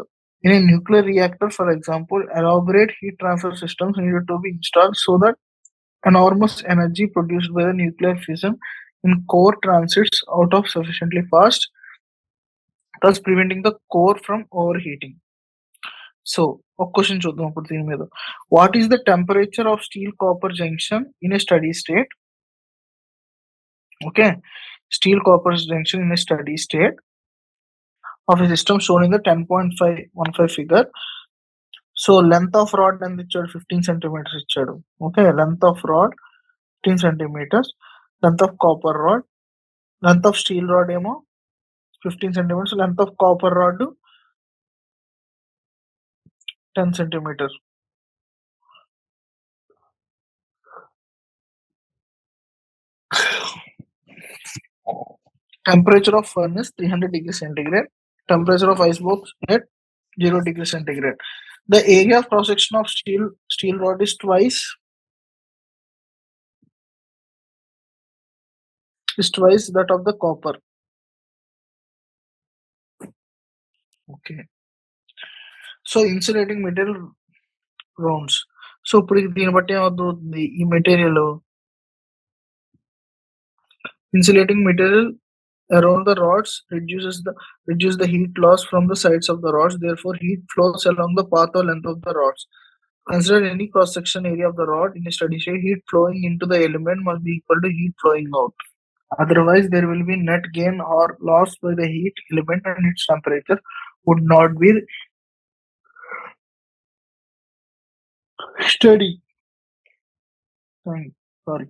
in a nuclear reactor, for example. Elaborate heat transfer systems needed to be installed so that enormous energy produced by the nuclear fission in core transits out of sufficiently fast, thus preventing the core from overheating. So, ఒక question చూద్దాం ఇప్పుడు దీని మీద. What is the temperature of steel copper junction in a steady state? Okay, steel copper junction in a steady state of a system shown in the 10.515 figure. So length of rod and ఇచ్చాడు 15 centimeters ఇచ్చాడు. Okay, length of rod 15 centimeters, length of copper rod, length of steel rod ఏమో 15 centimeters, length of copper rod 10 centimeters. Temperature of furnace 300 degrees centigrade, temperature of ice box at 0 degrees centigrade. The area of cross section of steel rod is twice that of the copper. Okay. So insulating material rounds. So ఇప్పుడు దీన్ని బట్టి ఏమవుతుంది, ఈ material insulating material around the rods reduce the heat loss from the sides of the rods. Therefore, heat flows along the path or length of the rods. Consider any cross section area of the rod in a steady state. Heat flowing into the element must be equal to heat flowing out. Otherwise, there will be net gain or loss by the heat element and its temperature would not be steady. Sorry.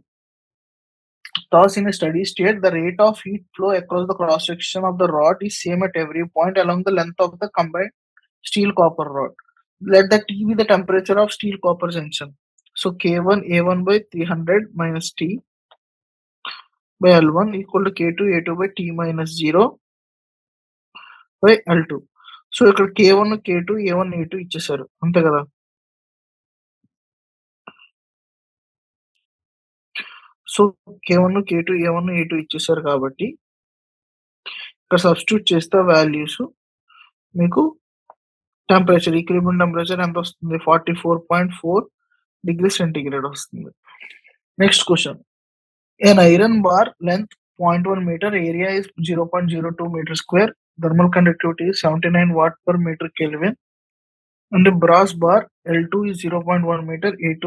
Thus, in a steady state, the rate of heat flow across the cross section of the rod is same at every point along the length of the combined steel copper rod. Let the T be the temperature of steel copper junction. So K1 A1 by 300 minus T by L1 equal to K2 A2 by T minus 0 by L2. So ఇక్కడ K1 K2 A1 A2 ఇచ్చేసారు, అంతే కదా. So K1 K2 A1 A2 ఇచ్చేసారు కాబట్టి ఇక్కడ substitute చేస్తే values మీకు temperature, equilibrium temperature ఎంత వస్తుంది, 44.4 degrees centigrade వస్తుంది. Next question. An iron bar length 0.1 meter, area is 0.02 meter square, thermal conductivity is 79 watt per meter Kelvin, and the brass bar L2 is 0.1 meter, A2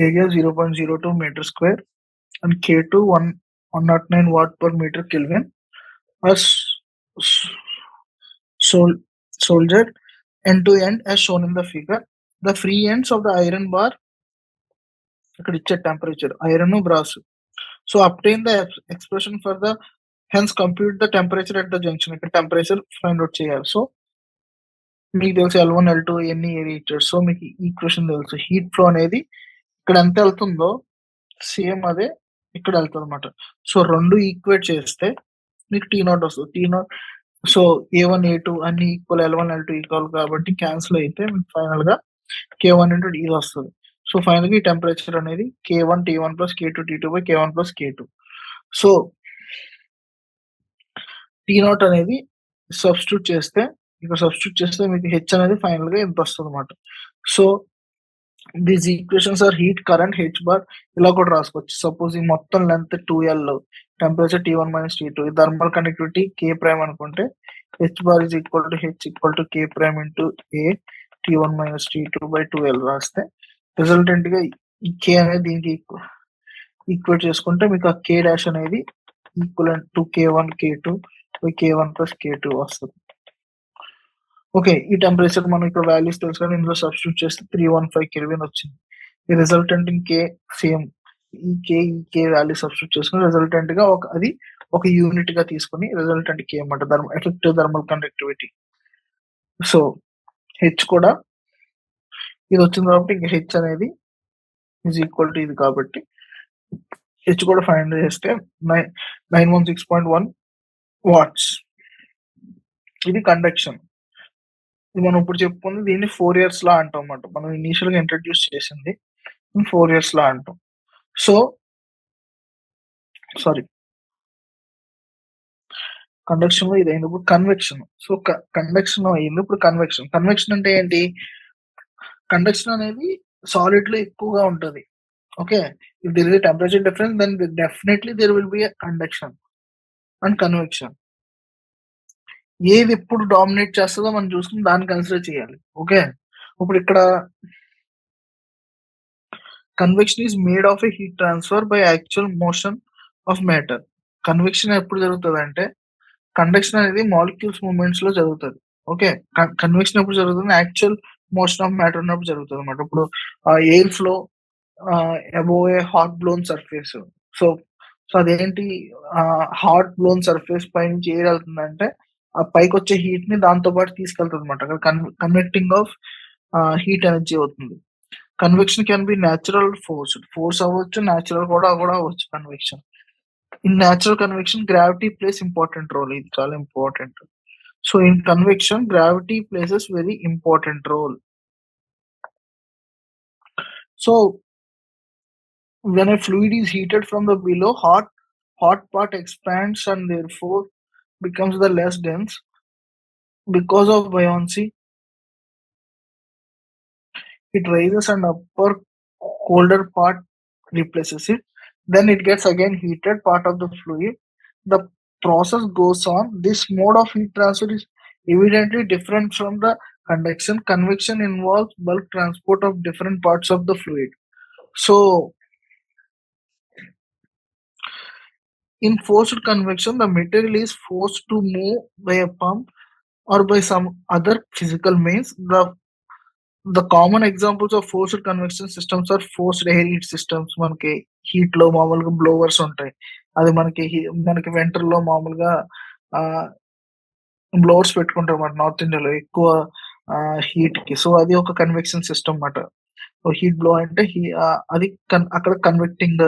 area 0.02 meter square, and K2 109 watt per meter Kelvin are soldered end to end as shown in the figure. The free ends of the iron bar ఇక్కడ ఇచ్చే temperature iron brass. So obtain the expression for the hence compute the temperature at the junction. ఇక్కడ temperature find out చేయాలి. So మీకు తెలుసు L1 L2 ఎన్ని ఇచ్చారు. So మీకు equation తెలుసు. హీట్ ఫ్లో అనేది ఇక్కడ ఎంత వెళ్తుందో సేమ్ అదే ఇక్కడ వెళ్తుంది అనమాట. సో రెండు ఈక్వేట్ చేస్తే మీకు T0 వస్తుంది. T0 సో A1 A2 అన్ని ఈక్వల్, L1 L2 ఈక్వల్ కాబట్టి క్యాన్సిల్ అయితే మీకు ఫైనల్ గా K1 into D వస్తుంది. సో ఫైనల్ గా ఈ టెంపరేచర్ అనేది K1 T1 plus K2 T2 by K1 plus K2. So T0 అనేది సబ్స్టిట్యూట్ చేస్తే మీకు హెచ్ అనేది ఫైనల్ గా ఎంత వస్తుంది అనమాట. So these equations are heat current H bar ఇలా కూడా రాసుకోవచ్చు. సపోజ్ ఈ మొత్తం length 2L, temperature T1 minus T2, thermal conductivity K prime అనుకుంటే H bar is equal to H equal to K prime into A T1 minus T2 by 2L రాస్తే resultant గా ఈ K అనేది దీనికి ఈక్వేట్ చేసుకుంటే మీకు ఆ K డాష్ అనేది equivalent to K1 K2 by K1 plus K2 వస్తుంది. ఓకే, ఈ టెంపరేచర్ మనం ఇక్కడ వాల్యూస్ తెలుసు కానీ ఇందులో సబ్స్టిట్యూట్ చేస్తే 315 కెల్విన్ వచ్చింది. ఈ రిజల్టెంట్ ఇన్ K సేమ్ ఈ K వాల్యూ సబ్స్టిట్యూట్ చేసుకుని రిజల్టెంట్ గా అది ఒక యూనిట్ గా తీసుకుని రిజల్టెంట్ K అన్నమాట effective thermal conductivity. So H కూడా ఇది వచ్చింది కాబట్టి ఇంకా హెచ్ అనేది ఈజ్ ఈక్వల్ టు ఇది కాబట్టి హెచ్ కూడా ఫైండ్ చేస్తే 916.1 వాట్స్. ఇది కండక్షన్. ఇది మనం ఇప్పుడు చెప్పుకుంది దీన్ని 4 ఇయర్స్ లా అంటాం అన్నమాట. మనం ఇనీషియల్ గా ఇంట్రడ్యూస్ చేసింది 4 ఇయర్స్ లా అంటాం. సో సారీ, కండక్షన్ లో ఇది అయింది. ఇప్పుడు కన్వెక్షన్. సో కండక్షన్ అయింది, ఇప్పుడు కన్వెక్షన్. కన్వెక్షన్ అంటే ఏంటి? కండక్షన్ అనేది సాలిడ్ లో ఎక్కువగా ఉంటది. Okay, if there is a temperature difference then definitely there will be a conduction and convection. ఏది ఎప్పుడు డామినేట్ చేస్తుందో మనం చూసుకుని దాన్ని కన్సిడర్ చేయాలి. ఓకే, ఇప్పుడు ఇక్కడ convection is made of a heat transfer by actual motion of matter. Convection ఎప్పుడు జరుగుతుంది అంటే కండక్షన్ అనేది మాలిక్యూల్స్ మూవ్మెంట్స్ లో జరుగుతుంది. ఓకే, కన్వెక్షన్ ఎప్పుడు జరుగుతుంది? యాక్చువల్ మోషన్ ఆఫ్ మ్యాటర్ ఉన్నప్పుడు జరుగుతుంది అనమాట. ఇప్పుడు ఎయిర్ ఫ్లో అబోవ్ ఏ hot blown surface. So so అదేంటి, హాట్ బ్లోన్ సర్ఫేస్ పై నుంచి ఎయిర్ వెళ్తుందంటే ఆ పైకి వచ్చే హీట్ ని దాంతో పాటు తీసుకెళ్తుంది అనమాట. అక్కడ కన్వెక్టింగ్ ఆఫ్ హీట్ ఎనర్జీ అవుతుంది. Convection can be natural force అవ్వచ్చు, న్యాచురల్ కూడా అవ్వచ్చు convection. In natural convection gravity plays important role. ఇది చాలా important. So in convection gravity places very important role. So when a fluid is heated from the below, hot part expands and therefore becomes the less dense. Because of buoyancy, it rises and upper colder part replaces it. Then it gets again heated part of the fluid. The process goes on. This mode of heat transfer is evidently different from the convection. Convection involves bulk transport of different parts of the fluid. So in forced convection, the material is forced to move by a pump or by some other physical means. The common examples of forced convection systems are forced air heat systems. మనకి heat లో మామూలుగా blowers ఉంటాయి. అది మనకి venter లో మామూలుగా blowers పెట్టుకుంటారు అన్నమాట నార్త్ ఇండియాలో ఎక్కువ హీట్ కి. సో అది ఒక కన్వెక్షన్ సిస్టమ్ అన్నమాట. హీట్ బ్లో అంటే అది అక్కడ కన్వెక్టింగ్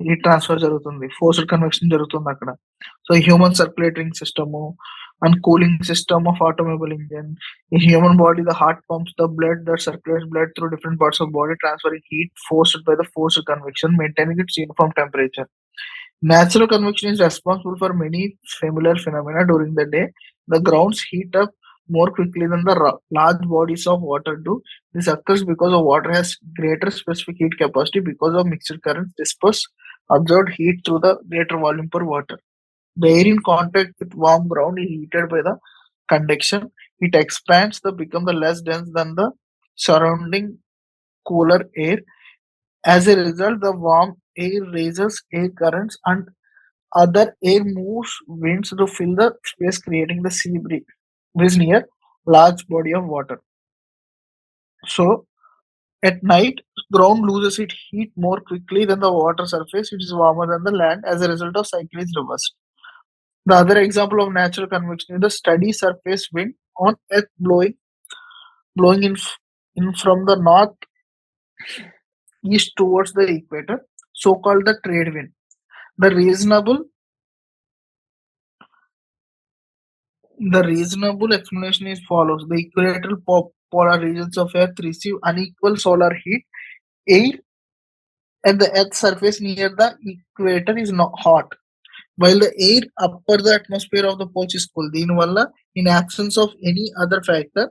హీట్ ట్రాన్స్ఫర్ జరుగుతుంది, ఫోర్స్డ్ కన్వెక్షన్ జరుగుతుంది అక్కడ. So human circulating system and cooling system of automobile engine. In human body, the heart pumps the blood that circulates blood through different parts of body, transferring heat forced by the forced convection, maintaining its uniform temperature. Natural convection is responsible for many familiar phenomena during the day. The grounds heat up more quickly than the large bodies of water do. This occurs because the water has greater specific heat capacity because of mixed currents disperse absorbed heat through the greater volume per water. The air in contact with warm ground is heated by the convection. It expands to become the less dense than the surrounding cooler air. As a result, the warm air raises air currents and other air moves winds to fill the space, creating the sea breeze near large body of water. So at night, ground loses its heat more quickly than the water surface. It is warmer than the land. As a result of cycle is reversed. The other example of natural convection is the steady surface wind on Earth blowing in from the north east towards the equator, so-called the trade wind. The reasonable explanation is follows: the equatorial polar regions of Earth receive unequal solar heat. Air at the Earth's surface near the equator is not hot, while the air upper the atmosphere of the poles is cool. దీనివల్ల in absence of any other factor,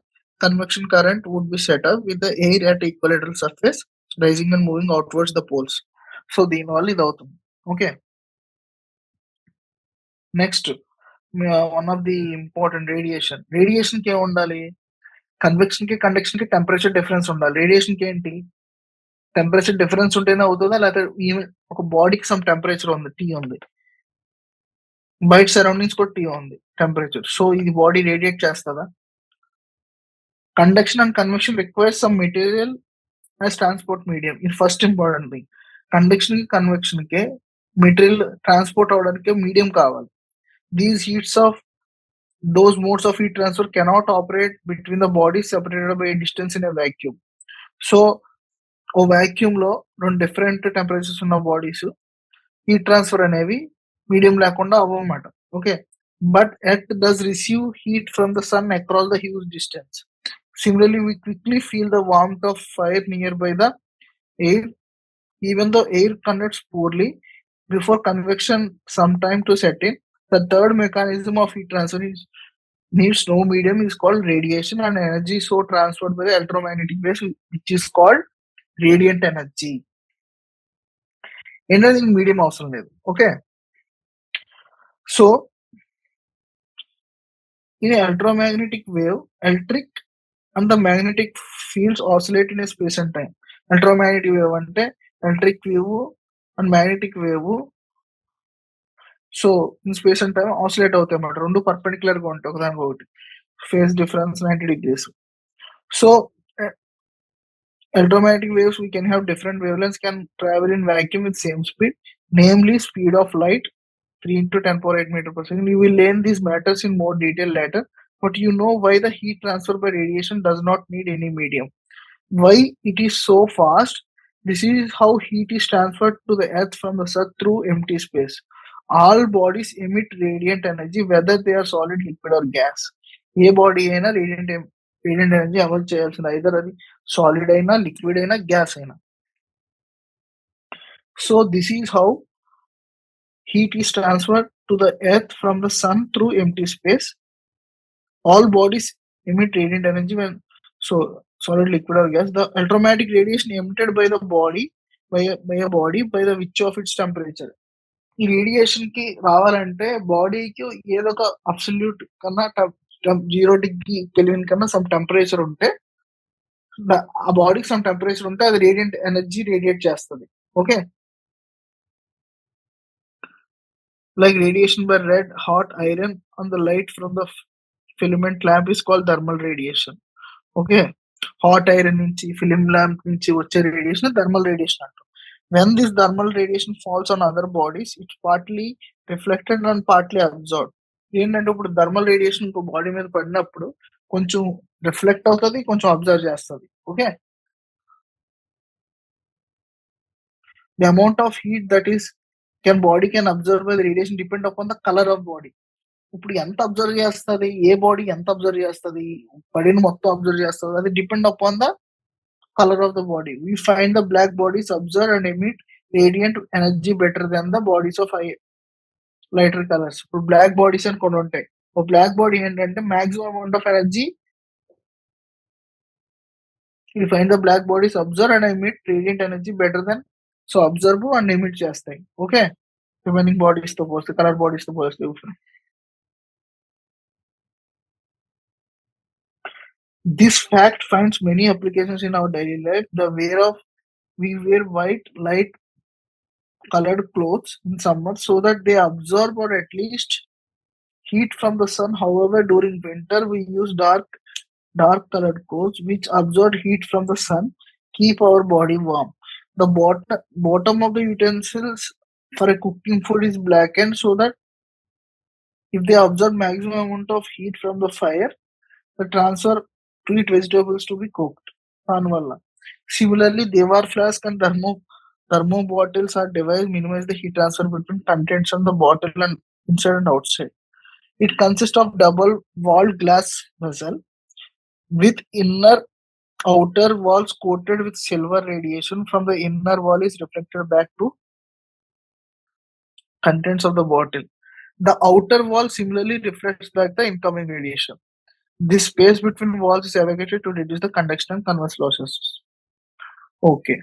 convection current would be set up with the air at equilateral surface rising and moving outwards the poles. So దీనివల్ల ఇది అవుతుంది. Okay, next one of the important radiation. Radiation కి ఏమి ఉండాలి? Convection కి conduction కి temperature difference ఉండాలి. Radiation కి ఏంటి? టెంపరేచర్ డిఫరెన్స్ ఉంటేనే అవుతుందా, లేకపోతే ఒక బాడీకి సమ్ టెంపరేచర్ ఉంది, టీ ఉంది, బయట సరౌండింగ్స్ కూడా టీ ఉంది టెంపరేచర్. సో ఇది బాడీ రేడియేట్ చేస్తుందా? Conduction and convection requires some material as transport medium. ఇది ఫస్ట్ ఇంపార్టెంట్ థింగ్. కండక్షన్ కి కన్వెక్షన్ కి మెటీరియల్ ట్రాన్స్పోర్ట్ అవడానికి మీడియం కావాలి. These heats of those modes of heat transfer cannot operate between the bodies separated by a distance in a vacuum. So ఓ vacuum లో రెండు different temperatures ఉన్న bodies heat transfer అనేవి medium లేకుండా అవ్వమాట. Okay, but earth does receive heat from the sun across the huge distance. Similarly, we quickly feel the warmth of fire nearby the air, even though air conducts poorly before convection some time to set in. The third mechanism of heat transfer needs no medium is called radiation, and energy so transferred by the electromagnetic waves, which is called radiant energy. Energy medium అవసరం లేదు. Okay, so in electromagnetic wave, electric and the magnetic fields oscillate in a space and time. Electromagnetic wave అంటే electric wave and magnetic wave so in space and time oscillate అవుతాయి అన్నమాట. రెండు perpendicular గా ఉంటాయి ఒకదానికి ఒకటి, phase difference 90 degrees. So electromagnetic waves, we can have different wavelengths, can travel in vacuum with same speed, namely speed of light 3 into 10 power 8 meter per second. We will learn these matters in more detail later, but you know why the heat transfer by radiation does not need any medium. Why it is so fast? This is how heat is transferred to the earth from the sun through empty space. All bodies emit radiant energy, whether they are solid, liquid or gas. A body అయినా radiant energy అమలు చేయాల్సింది, either అది solid అయినా liquid అయినా gas అయినా. So this is how heat is transferred to the earth from the sun through empty space. All bodies emit radiant energy when so solid, liquid or gas. The electromagnetic radiation emitted by the body by the which of its temperature. ఈ radiation కి రావాలంటే బాడీకి ఏదో ఒక absolute కన్నా 0 degree kelvin కన్నా some temperature ఉంటే, ఆ బాడీకి సమ్ టెంపరేచర్ ఉంటే అది రేడియంట్ ఎనర్జీ రేడియేట్ చేస్తుంది. Okay, like radiation by red hot iron on the light from the filament lamp is called thermal radiation. Okay, hot iron nunchi film lamp nunchi వచ్చే radiation thermal radiation అంటారు. When this thermal radiation falls on other bodies, it's partly reflected and partly absorbed. ఏంటంటే ఇప్పుడు thermal radiation ఇంకో body మీద పడినప్పుడు కొంచెం reflect అవుతుంది, కొంచెం అబ్జర్వ్ చేస్తుంది. Okay, the amount of heat that is body can absorb by the radiation depend upon the color of body. ఇప్పుడు ఎంత అబ్జర్వ్ చేస్తుంది, ఏ బాడీ ఎంత అబ్జర్వ్ చేస్తుంది, పడిన మొత్తం అబ్జర్వ్ చేస్తుంది, అది depend upon the colour of the body. We find the black bodies observe and emit radiant energy better than the bodies of lighter colours. ఇప్పుడు బ్లాక్ బాడీస్ అని కొన్ని ఉంటాయి. ఒక బ్లాక్ బాడీ ఏంటంటే maximum amount of energy, we find the black bodies observe and emit radiant energy better than, so observe and emit చేస్తాయి. Okay, remaining bodies తో పోస్తే, colour bodies తో పోస్తే. This fact finds many applications in our daily life. We wear white light colored clothes in summer so that they absorb or at least heat from the sun. However, during winter we use dark colored clothes which absorb heat from the sun, keep our body warm. The bottom of the utensils for a cooking food is blackened so that if they absorb maximum amount of heat from the fire, the transfer to eat vegetables to be cooked. Similarly, Devar flask and thermo bottles are devised to minimize the heat transfer between contents on the bottle and inside and outside. It consists of double-walled glass vessel with outer walls coated with silver. Radiation from the inner wall is reflected back to contents of the bottle. The outer wall similarly reflects back the incoming radiation. This space between walls is evacuated to reduce the conduction and converse losses. Okay,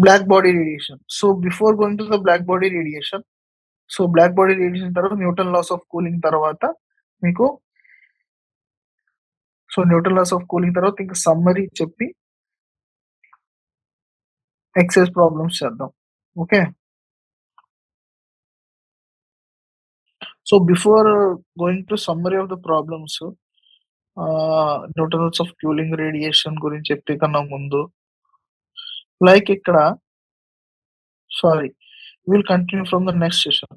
black body radiation. So before going to the black body radiation, black body radiation tarvata Newton laws of cooling tarvata meeku, so Newton laws of cooling tarvata inka summary cheppi exercise problems cheddam. Okay, so before going to summary of the problems, Newton laws of cooling radiation gurinchi chepte kanna mundu, like ikkada, sorry, we'll continue from the next session.